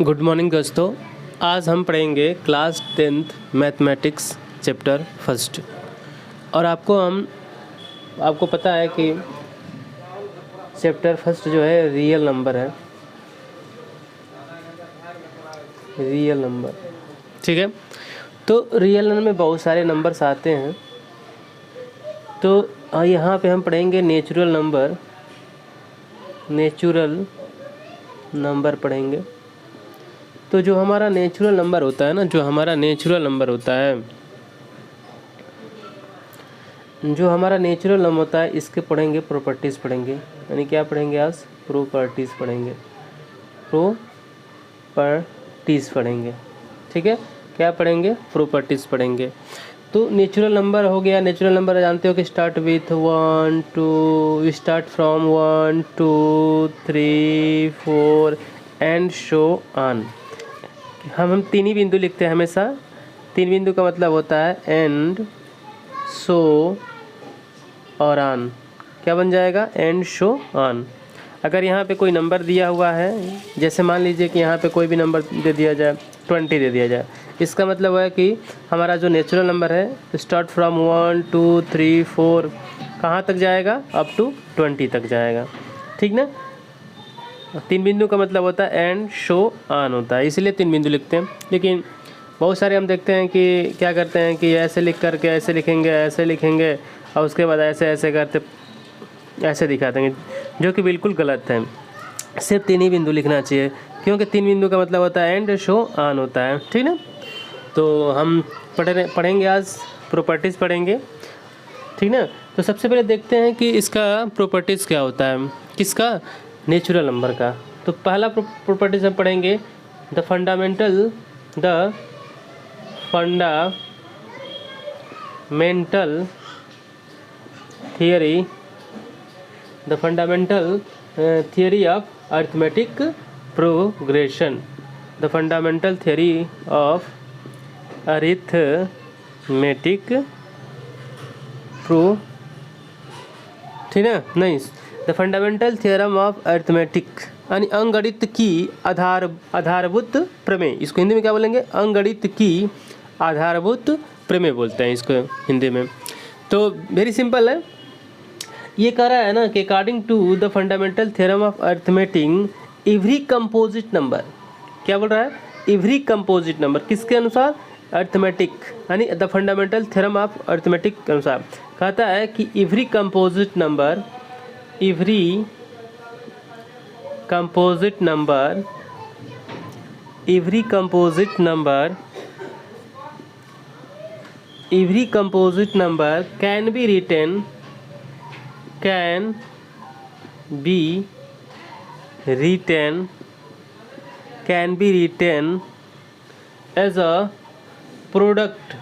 Good morning दोस्तों। आज हम पढ़ेंगे class 10th mathematics chapter first. और आपको पता है कि चैप्टर फर्स्ट जो है रियल नंबर है, रियल नंबर। ठीक है, तो रियल नंबर में बहुत सारे नंबर्स आते हैं। तो यहाँ पे हम पढ़ेंगे नेचुरल नंबर पढ़ेंगे। तो जो हमारा नेचुरल नंबर होता है ना, जो हमारा नेचुरल नंबर होता है इसके पढ़ेंगे प्रॉपर्टीज़ पढ़ेंगे। यानी क्या पढ़ेंगे आज? प्रॉपर्टीज़ पढ़ेंगे। ठीक है, क्या पढ़ेंगे? प्रॉपर्टीज़ पढ़ेंगे। तो नेचुरल नंबर हो गया। नेचुरल नंबर जानते हो कि start with 1 2, start from 1 2 3 4 and show on. हम तीन ही बिंदु लिखते हैं हमेशा। तीन बिंदु का मतलब होता है एंड, शो और ऑन। क्या बन जाएगा? And, show, on. अगर यहाँ पे कोई नंबर दिया हुआ है, जैसे मान लीजिए कि यहाँ पे कोई भी नंबर दे दिया जाए, 20 दे दिया जाए, इसका मतलब है कि हमारा जो नेचुरल नंबर है स्टार्ट फ्रॉम 1 2 3 4 कहाँ तक जाएगा? अप टू 20 तक जाएगा। ठीक ना? तीन बिंदु का मतलब होता है एंड, शो, ऑन होता है, इसलिए तीन बिंदु लिखते हैं। लेकिन बहुत सारे हम देखते हैं कि क्या करते हैं कि ऐसे लिख करके ऐसे लिखेंगे और उसके बाद ऐसे करते ऐसे दिखा देंगे, जो कि बिल्कुल गलत है। सिर्फ तीन ही बिंदु लिखना चाहिए, क्योंकि तीन बिंदु का मतलब होता है एंड, शो, ऑन होता है। ठीक ना? तो हम पढ़ेंगे आज प्रॉपर्टीज़ पढ़ेंगे। ठीक ना? तो सबसे पहले देखते हैं कि इसका प्रॉपर्टीज़ क्या होता है, किसका? नेचुरल नंबर का। तो पहला प्रॉपर्टीज हम पढ़ेंगे the fundamental theory of arithmetic progression. The fundamental theory of arithmetic ठीक है? नहीं, the fundamental theorem of arithmetic यानी अंगणित की आधारभूत प्रमेय। इसको हिंदी में क्या बोलेंगे? अंगणित की आधारभूत प्रमेय बोलते हैं इसको हिंदी में। तो वेरी सिंपल है। ये कह रहा है ना कि according to the fundamental theorem of arithmetic every composite number, क्या बोल रहा है? एवरी कंपोजिट नंबर, किसके अनुसार? अरिथमेटिक यानी the fundamental theorem of arithmetic के अनुसार कहता है कि every composite number can be written as a product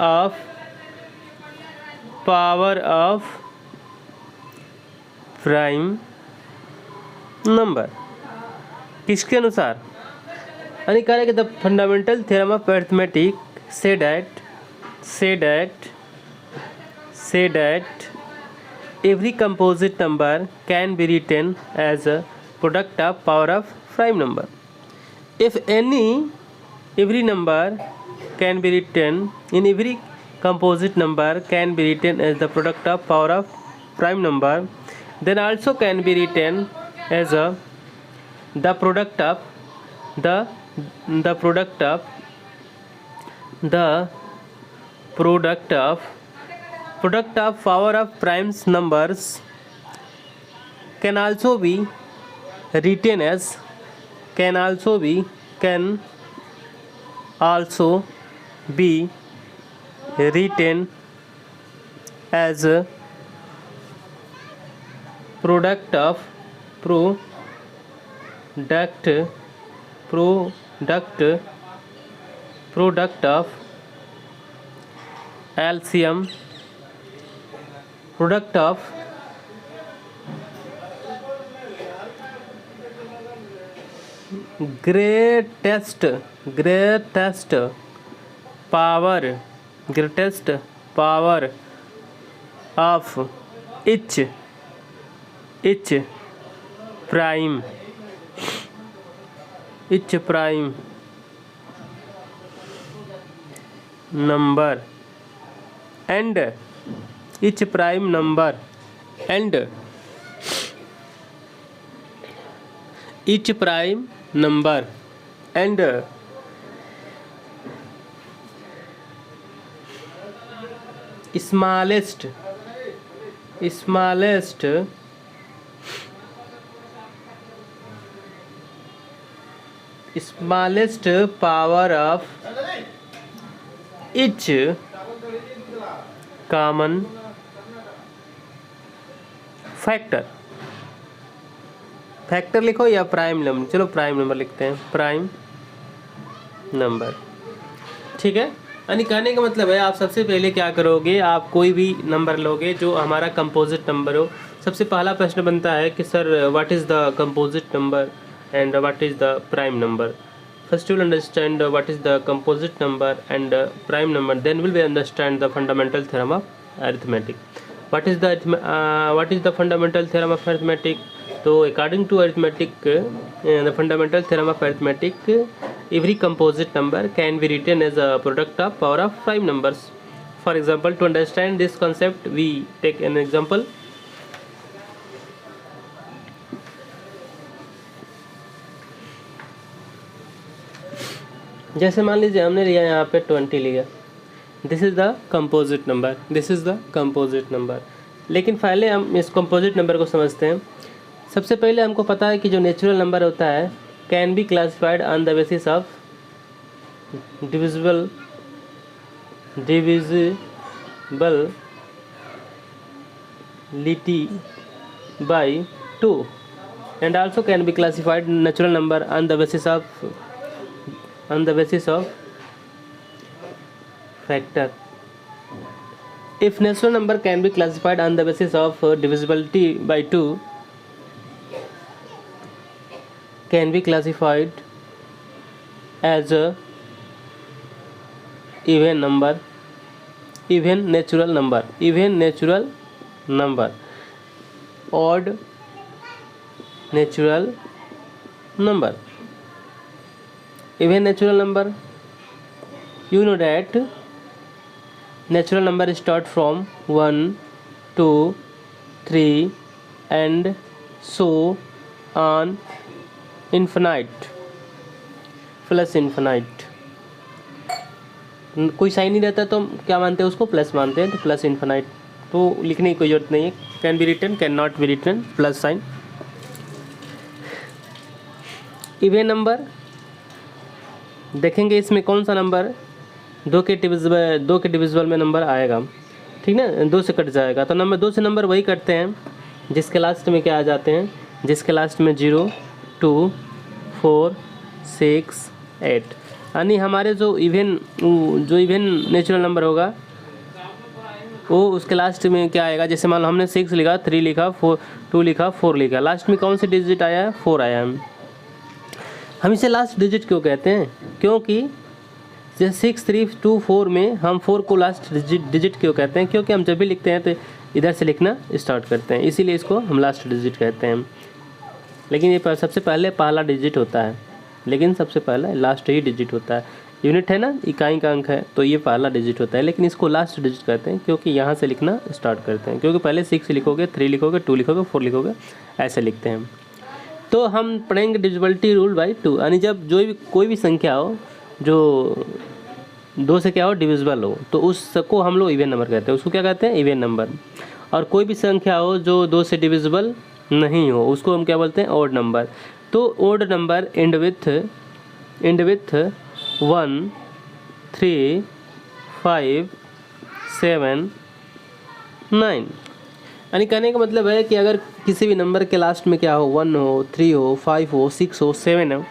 of power of prime number। किसके अनुसार? यानी कह रहे हैं कि the fundamental theorem of arithmetic say that every composite number can be written as a product of power of prime number। If every number can be written in every composite number can be written as the product of power of prime number, then also can be written as the product of power of prime numbers can also be written as product of LCM, product of greatest power of each prime number and each prime number and each prime number and smallest power of each common factor लिखो या prime number, चलो prime number लिखते हैं, prime number. ठीक है, यानी कहने का मतलब है आप सबसे पहले क्या करोगे, आप कोई भी नंबर लोगे जो हमारा कंपोजिट नंबर हो। सबसे पहला प्रश्न बनता है कि sir what is the composite number and what is the prime number. First you will understand what is the composite number and prime number, then will we understand the fundamental theorem of arithmetic. What is the fundamental theorem of arithmetic? तो according to arithmetic, the fundamental theorem of arithmetic, every composite number can be written as a product of power of prime numbers. For example, to understand this concept we take an example. जैसे मान लीजिए हमने लिया यहाँ पे 20 लिया, this is the composite number, लेकिन पहले हम इस कंपोजिट नंबर को समझते हैं। सबसे पहले हमको पता है कि जो नेचुरल नंबर होता है can be classified on the basis of divisibility by 2 and also can be classified natural number on the basis of factor. If natural number can be classified on the basis of divisibility by 2, can be classified as a even natural number, odd natural number. Even natural number, you know that natural number start from 1, 2, 3 and so on infinite plus infinite. कोई sign नहीं रहता तो हम क्या मानते हैं, उसको plus मानते हैं, तो प्लस इन्फिनाइट तो लिखने की कोई जरूरत नहीं है। Can be written, can not be written, plus sign. Even number देखेंगे इसमें कौन सा नंबर 2 के डिविजिबल में नंबर आएगा, ठीक ना, 2 से कट जाएगा तो नंबर 2 से नंबर वही कटते हैं जिसके लास्ट में क्या आ जाते हैं, जिसके लास्ट में 0, 2, 4, 6, 8। यानी हमारे जो इवन नेचुरल नंबर होगा वो उसके लास्ट में क्या आएगा, जैसे मान लो हमने 6 लिखा, 3 लिखा, 2 लिखा, 4 लिखा, लास्ट में कौन सी डिजिट आया है, 4 आया है। हम इसे लास्ट डिजिट क्यों कहते हैं, क्योंकि जैसे 6, 3, 2, 4 में हम 4 को लास्ट डिजिट क्यों कहते हैं, क्योंकि हम जब भी लिखते हैं तो इधर से लिखना स्टार्ट करते हैं, इसीलिए इसको हम लास्ट डिजिट कहते हैं। लेकिन ये सबसे पहले पहला डिजिट होता है, लेकिन सबसे पहला लास्ट ही डिजिट होता है। यूनिट है ना, इकाई का अंक है, तो ये पहला डिजिट होता है, लेकिन इसको लास्ट डिजिट कहते हैं क्योंकि यहाँ से लिखना स्टार्ट करते हैं, क्योंकि पहले 6 लिखोगे, 3 लिखोगे, 2 लिखोगे, 4 लिखोगे, ऐसे लिखते हैं। तो हम पढ़ेंगे डिविजिबिलिटी रूल बाय 2, यानी जब कोई भी संख्या हो जो 2 से क्या हो, डिविजिबल हो, तो उसको हम लोग इवन नंबर कहते हैं, उसको क्या कहते हैं, इवन नंबर। और कोई भी संख्या हो जो 2 से डिविजिबल नहीं हो, उसको हम क्या बोलते हैं, ऑड नंबर। तो ऑड नंबर एंड विथ 1, 3, 5, 7, 9। यानी कहने का मतलब है कि अगर किसी भी नंबर के लास्ट में क्या हो, 1 हो, 3 हो, 5 हो, 6 हो, 7 हो,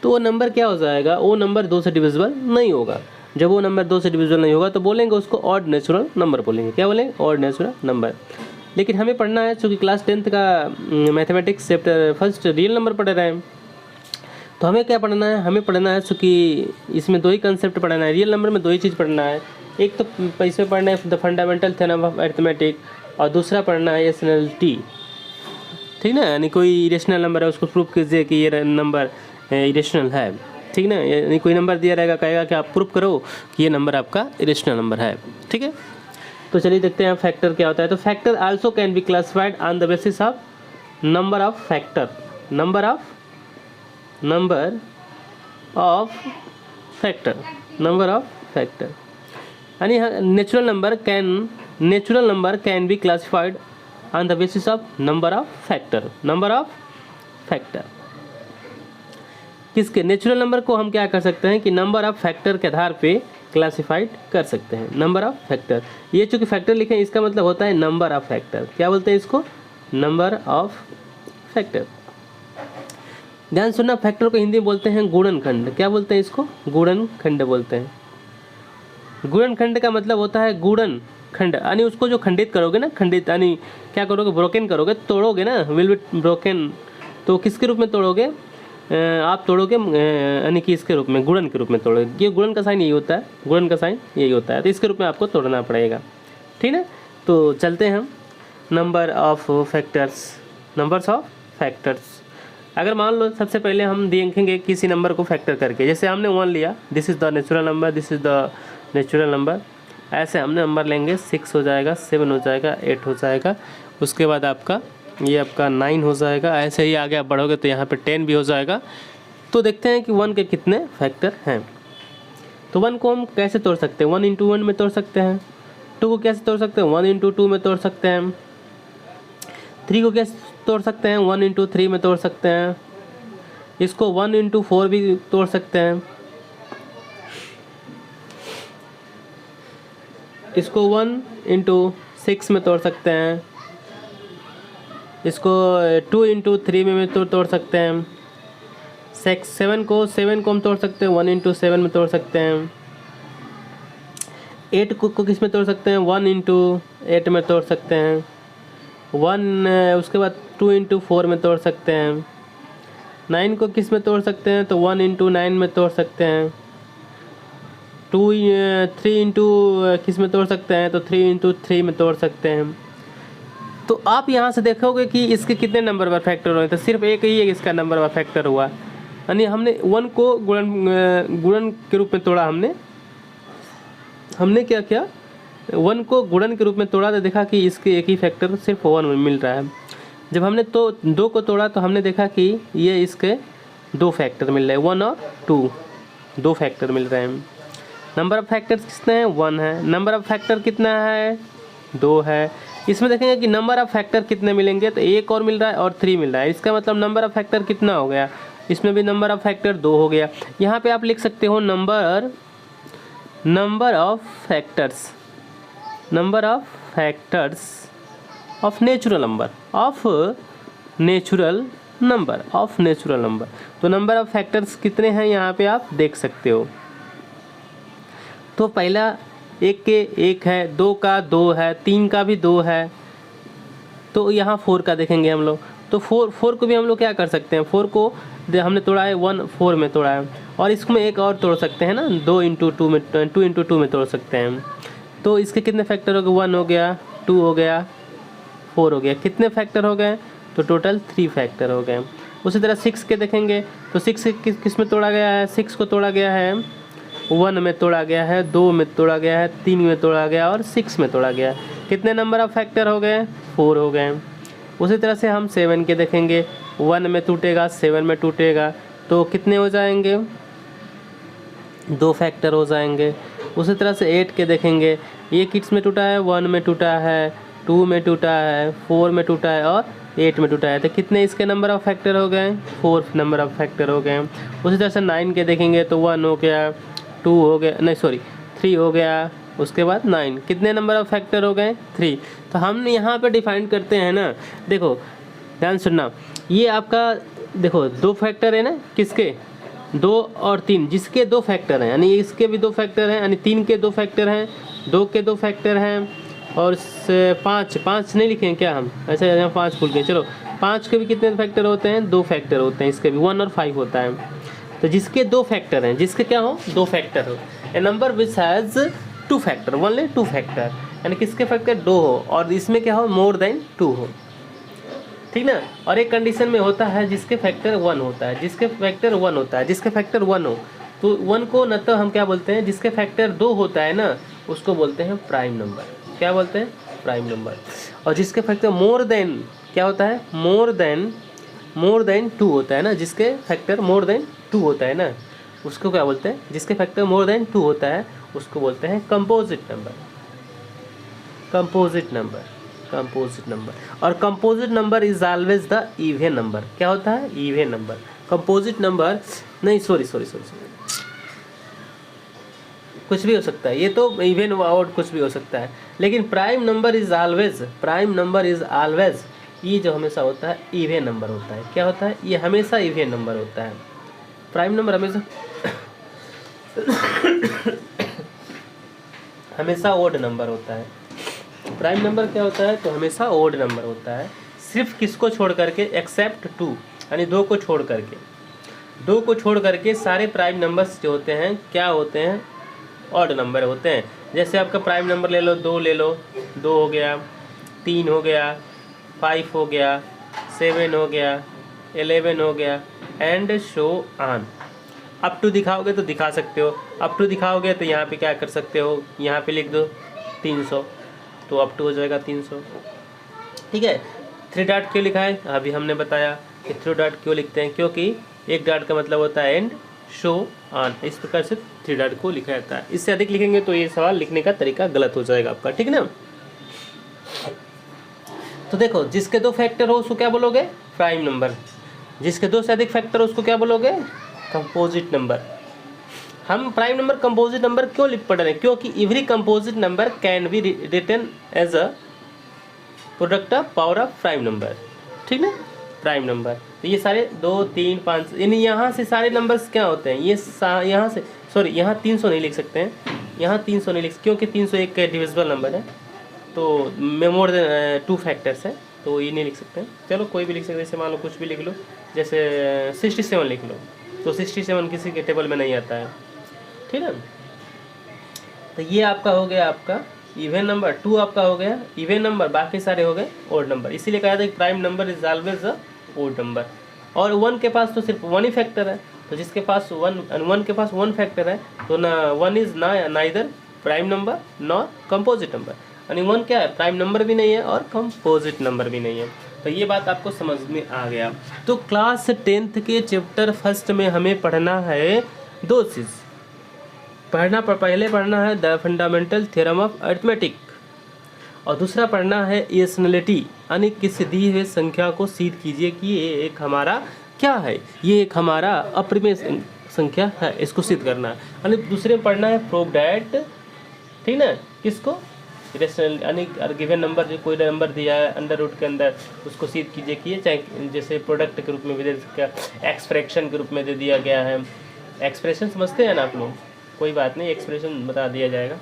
तो वो नंबर क्या हो जाएगा, वो नंबर 2 से डिविजिबल नहीं होगा। जब वो नंबर 2 से डिविजिबल नहीं होगा तो बोलेंगे उसको ऑड नेचुरल नंबर बोलेंगे। क्या बोलेंगे, ऑड नेचुरल नंबर। लेकिन हमें पढ़ना है, चूँकि क्लास 10th का mathematics chapter first real number पढ़ रहे हैं, तो हमें क्या पढ़ना है, हमें पढ़ना है, चूँकि इसमें 2 ही कंसेप्ट पढ़ना है, रियल नंबर में 2 ही चीज़ पढ़ना है। एक तो पैसे पढ़ना है the fundamental theorem of arithmetic, और दूसरा पढ़ना है एसएनएलटी, ठीक ना, यानी कोई इरेशनल नंबर है उसको प्रूव कीजिए कि ये नंबर इरेशनल है, ठीक ना। यानी कोई नंबर दिया रहेगा, कहेगा कि आप प्रूव करो कि ये नंबर आपका इरेशनल नंबर है, ठीक है। तो चलिए देखते हैं फैक्टर क्या होता है। तो factor also can be classified on the basis of number of factor, number of factor, यानी natural number can be classified on the basis of number of factor. किसके? नेचुरल नंबर को हम क्या कर सकते हैं कि नंबर ऑफ फैक्टर के आधार पे क्लासिफाइड कर सकते हैं। नंबर ऑफ फैक्टर, ये चूंकि फैक्टर लिखे हैं इसका मतलब होता है नंबर ऑफ फैक्टर। क्या बोलते हैं इसको? Number of factor. ध्यान सुनना, फैक्टर को हिंदी में बोलते हैं गुणनखंड। क्या बोलते हैं इसको? गुणनखंड बोलते हैं। गुणनखंड का मतलब होता है गुणन खंड, यानी उसको जो खंडित करोगे ना, खंडित यानी क्या करोगे? ब्रोकन करोगे, तोड़ोगे ना, विल बी ब्रोकन। तो किसके रूप में तोड़ोगे? आप तोड़ोगे यानी कि इसके रूप में, गुणन के रूप में तोड़ोगे। ये गुणन का साइन यही होता है, गुणन का साइन यही होता है। तो इसके रूप में आपको तोड़ना पड़ेगा, ठीक है। तो चलते हैं हम नंबर ऑफ फैक्टर्स। अगर मान लो सबसे पहले हम देखेंगे किसी नंबर को फैक्टर करके, जैसे हमने 1 लिया, this is the natural number, this is the natural number. ऐसे हमने नंबर लेंगे, 6 हो जाएगा, 7 हो जाएगा, 8 हो जाएगा, उसके बाद आपका 9 हो जाएगा। ऐसे ही आगे आप बढ़ोगे तो यहाँ पे 10 भी हो जाएगा। तो देखते हैं कि 1 के कितने फैक्टर हैं। तो 1 को हम कैसे तोड़ सकते हैं? 1 इंटू 1 में तोड़ सकते हैं। 2 को कैसे तोड़ सकते हैं? 1 इंटू 2 में तोड़ सकते हैं। 3 को कैसे तोड़ सकते हैं? 1 इंटू 3 में तोड़ सकते हैं। इसको 1 इंटू 4 भी तोड़ सकते हैं। इसको 1 इंटू 6 में तोड़ सकते हैं। इसको 2 इंटू 3 में तोड़ सकते हैं। 7 को हम तोड़ सकते हैं, 1 इंटू 7 में तोड़ सकते हैं। 8 को किस में तोड़ सकते हैं? 1 इंटू 8 में तोड़ सकते हैं। उसके बाद 2 इंटू 4 में तोड़ सकते हैं। 9 को किस में तोड़ सकते हैं? तो 1 इंटू 9 में तोड़ सकते हैं। 3 इंटू किस में तोड़ सकते हैं? तो 3 इंटू 3 में तोड़ सकते हैं। तो आप यहाँ से देखोगे कि इसके कितने नंबर पर फैक्टर हुए, तो सिर्फ एक ही है इसका नंबर पर फैक्टर हुआ, यानी हमने 1 को गुणन के रूप में तोड़ा। हमने क्या किया? 1 को गुणन के रूप में तोड़ा तो देखा कि इसके एक ही फैक्टर सिर्फ 1 में मिल रहा है। जब हमने 2 को तोड़ा तो हमने देखा कि ये इसके 2 फैक्टर मिल रहे हैं, 1 और 2, 2 फैक्टर मिल रहे हैं। नंबर ऑफ फैक्टर्स कितने हैं? 1 है। नंबर ऑफ फैक्टर कितना है? 2 है। इसमें देखेंगे कि नंबर ऑफ फैक्टर कितने मिलेंगे, तो 1 और मिल रहा है और 3 मिल रहा है। इसका मतलब नंबर ऑफ फैक्टर कितना हो गया? इसमें भी नंबर ऑफ फैक्टर 2 हो गया। यहाँ पे आप लिख सकते हो number of factors of natural number. तो नंबर ऑफ फैक्टर्स कितने हैं यहाँ पे आप देख सकते हो। तो पहला 1 के 1 है, 2 का 2 है, 3 का भी 2 है। तो यहाँ 4 का देखेंगे हम लोग, तो 4 को भी हम लोग क्या कर सकते हैं? 4 को हमने तोड़ा है 1 4 में तोड़ा है, और इसमें एक और तोड़ सकते हैं ना, 2 इंटू 2 में तोड़ सकते हैं। तो इसके कितने फैक्टर हो गए? 1 हो गया, 2 हो गया, 4 हो गया। कितने फैक्टर हो गए? तो टोटल 3 फैक्टर हो गए। उसी तरह 6 के देखेंगे तो 6 किस में तोड़ा गया है? 6 को तोड़ा गया है 1 में तोड़ा गया है, 2 में तोड़ा गया है, 3 में तोड़ा गया और 6 में तोड़ा गया। कितने नंबर ऑफ फैक्टर हो गए? 4 हो गए। उसी तरह से हम 7 के देखेंगे, 1 में टूटेगा, 7 में टूटेगा, तो कितने हो जाएंगे? 2 फैक्टर हो जाएंगे। उसी तरह से 8 के देखेंगे, ये किस में टूटा है? 1 में टूटा है, 2 में टूटा है, 4 में टूटा है और 8 में टूटा है। तो कितने इसके नंबर ऑफ फैक्टर हो गए? 4 नंबर ऑफ फैक्टर हो गए। उसी तरह से 9 के देखेंगे तो 1 हो गया, 2 हो गया, नहीं सॉरी 3 हो गया, उसके बाद 9। कितने नंबर ऑफ फैक्टर हो गए? 3। तो हम यहाँ पे डिफाइन करते हैं ना, देखो ध्यान सुनना, ये आपका देखो 2 फैक्टर है ना, किसके? 2 और 3, जिसके 2 फैक्टर हैं, यानी इसके भी 2 फैक्टर हैं, यानी 3 के 2 फैक्टर हैं, 2 के 2 फैक्टर हैं, और 5 नहीं लिखे हैं क्या हम? अच्छा यहाँ 5 भूल गए, चलो 5 के भी कितने फैक्टर होते हैं? 2 फैक्टर होते हैं, इसके भी 1 और 5 होता है। तो जिसके 2 फैक्टर हैं, जिसके क्या हो? 2 फैक्टर हो। A number which has 2 factor, only 2 factor, यानी किसके फैक्टर 2 हो और इसमें क्या हो? मोर देन 2 हो। ठीक ना। और एक कंडीशन में होता है जिसके फैक्टर 1 होता है, जिसके फैक्टर 1 होता है, जिसके फैक्टर 1 हो, तो 1 को न तो हम क्या बोलते हैं, जिसके फैक्टर 2 होता है ना उसको बोलते हैं प्राइम नंबर। क्या बोलते हैं? Prime number. और जिसके फैक्टर मोर देन क्या होता है, मोर देन 2 होता है ना, जिसके फैक्टर मोर देन 2 होता है ना उसको क्या बोलते हैं, जिसके फैक्टर मोर देन 2 होता है उसको बोलते हैं composite number. Composite number, composite number. और composite number is always the even number. क्या होता है? Even number. कंपोजिट नंबर नहीं, सॉरी कुछ भी हो सकता है, ये तो इवन आउट कुछ भी हो सकता है, लेकिन प्राइम नंबर इज ऑलवेज ये जो हमेशा होता है इवन नंबर होता है। क्या होता है? ये हमेशा इवन नंबर होता है। प्राइम नंबर हमेशा ओड नंबर होता है। प्राइम नंबर क्या होता है? तो हमेशा ओड नंबर होता है। सिर्फ किसको छोड़ करके? एक्सेप्ट 2, यानी 2 को छोड़ करके। 2 को छोड़ करके सारे प्राइम नंबर्स जो होते हैं क्या होते हैं? ऑड नंबर होते हैं। जैसे आपका प्राइम नंबर ले लो, 2 ले लो, 2 हो गया, 3 हो गया, 5 हो गया, 7 हो गया, 11 हो गया, and show on. Up to दिखाओगे तो दिखा सकते हो, अप टू दिखाओगे तो यहाँ पे क्या कर सकते हो, यहाँ पे लिख दो 300, तो अप टू हो जाएगा 300। ठीक है। 3 डॉट क्यों लिखा है? अभी हमने बताया कि 3 डॉट क्यों लिखते हैं, क्योंकि 1 डॉट का मतलब होता है एंड, शो ऑन। इस प्रकार से 3 डॉट को लिखा जाता है। इससे अधिक लिखेंगे तो ये सवाल लिखने का तरीका गलत हो जाएगा आपका। ठीक है ना। तो देखो, जिसके 2 फैक्टर हो उसको क्या बोलोगे? Prime number. जिसके 2 से अधिक फैक्टर हो उसको क्या बोलोगे? Composite number. हम प्राइम नंबर कंपोजिट नंबर क्यों लिख पढ़ रहे हैं? क्योंकि every composite number can be written as a product of power of prime number. ठीक ना। प्राइम नंबर तो ये सारे 2, 3, 5 यानी यहाँ से सारे नंबर्स क्या होते हैं, ये यहाँ से, सॉरी यहाँ 300 नहीं लिख सकते हैं, यहाँ 300 नहीं लिख, क्योंकि 301 का डिविजिबल नंबर है, तो मोर देन 2 फैक्टर्स है, तो ये नहीं लिख सकते हैं। चलो कोई भी लिख सकते हैं, जैसे मान लो कुछ भी लिख लो, जैसे 67 लिख लो, तो 67 किसी के टेबल में नहीं आता है। ठीक है। तो ये आपका हो गया आपका इवन नंबर। 2 आपका हो गया इवन नंबर, बाकी सारे हो गए ओड नंबर। इसीलिए कहा था कि prime number is always a odd number. और 1 के पास तो सिर्फ 1 ही फैक्टर है, तो जिसके पास 1 के पास 1 फैक्टर है तो ना 1 is neither prime number nor composite number, यानी 1 क्या है? प्राइम नंबर भी नहीं है और कंपोजिट नंबर भी नहीं है। तो ये बात आपको समझ में आ गया। तो क्लास 10th के चैप्टर फर्स्ट में हमें पढ़ना है 2 चीज़। पहले पढ़ना है the fundamental theorem of arithmetic, और दूसरा पढ़ना है इरेशनलिटी, यानी किसी दी हुई संख्या को सिद्ध कीजिए कि ये एक हमारा क्या है, ये एक हमारा अप्रिमेय संख्या है, इसको सिद्ध करना है। यानी दूसरे में पढ़ना है प्रूव दैट, ठीक ना, किसको? इरेशनल, यानी गिवन नंबर, जो कोई नंबर दिया है अंडर रूट के अंदर, उसको सिद्ध कीजिए कि ये चाहे जैसे प्रोडक्ट के रूप में भी दे सकते हैं, एक्सप्रेशन के रूप में दे दिया गया है। एक्सप्रेशन समझते हैं ना आप लोग? कोई बात नहीं, एक्सप्रेशन बता दिया जाएगा।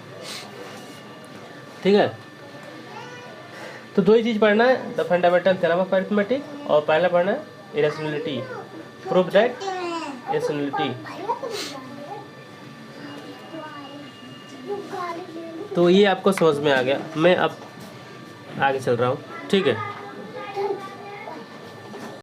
ठीक है। तो 2 ही चीज़ पढ़ना है, the fundamental theorem of arithmetic, और पहला पढ़ना है इरेशनलिटी, प्रूव दैट इरेशनलिटी। तो ये आपको समझ में आ गया। मैं अब आगे चल रहा हूँ। ठीक है।